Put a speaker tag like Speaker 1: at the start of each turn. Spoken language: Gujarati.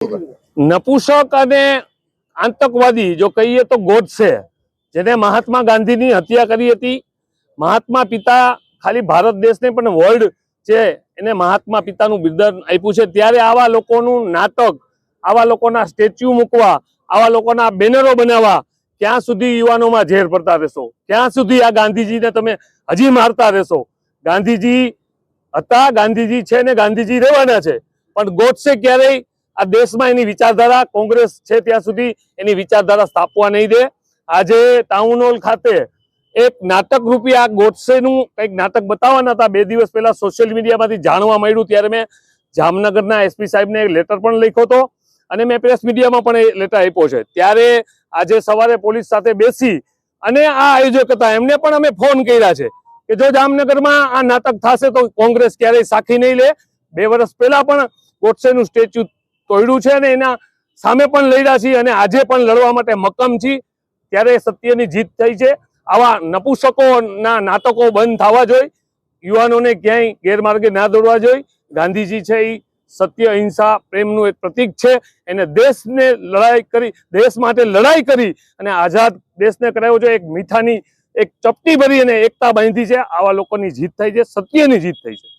Speaker 1: નપુસક અને આતંકવાદી જો કહીએ તો ગોડસે, જેને મહાત્મા ગાંધીની હત્યા કરી હતી. મહાત્મા પિતા ખાલી ભારત દેશ નહીં પણ વર્લ્ડ છે એને મહાત્મા પિતાનું બિરુદ આપ્યું છે. ત્યારે આવા લોકોનું નાટક, આવા લોકોના સ્ટેચ્યુ મૂકવા, આવા લોકોના બેનરો બનાવવા, ક્યાં સુધી યુવાનોમાં ઝેર પડતા રહેશો? ક્યાં સુધી આ ગાંધીજીને તમે હજી મારતા રહેશો? ગાંધીજી હતા, ગાંધીજી છે ને ગાંધીજી રહેવાના છે, પણ ગોડસે ક્યારેય આ દેશમાં એની વિચારધારા, કોંગ્રેસ છે ત્યાં સુધી એની વિચારધારા સ્થાપવા નહીં દે. આજે ટાઉન હોલ ખાતે એક નાટક રૂપી આ ગોડસેનું કંઈક નાટક બતાવવાના હતા. 2 દિવસ પહેલા સોશિયલ મીડિયામાંથી જાણવા મળ્યું, ત્યારે મેં જામનગરના એસપી સાહેબને એક લેટર પણ લખ્યો હતો અને મેં પ્રેસ મીડિયામાં પણ એ લેટર આપ્યો છે. ત્યારે આજે સવારે પોલીસ સાથે બેસી અને આ આયોજક હતા એમને પણ અમે ફોન કર્યા છે કે જો જામનગરમાં આ નાટક થશે તો કોંગ્રેસ ક્યારેય સાખી નહીં લે. 2 વર્ષ પહેલા પણ ગોડસેનું સ્ટેચ્યુ તોડ્યું છે અને એના સામે પણ લડ્યા છીએ અને આજે પણ લડવા માટે મક્કમ છીએ. ત્યારે સત્યની જીત થઈ છે. આવા નપુસકોના નાટકો બંધ થવા જોઈએ. યુવાનોને ક્યાંય ગેરમાર્ગે ના દોડવા જોઈએ. ગાંધીજી છે એ સત્ય, અહિંસા, પ્રેમનું એક પ્રતીક છે. એને દેશને લડાઈ કરી, દેશ માટે લડાઈ કરી અને આઝાદ દેશને કરાવ્યો છે. એક મીઠાની એક ચપટી ભરી અને એકતા બાંધી છે. આવા લોકોની જીત થઈ છે, સત્યની જીત થઈ છે.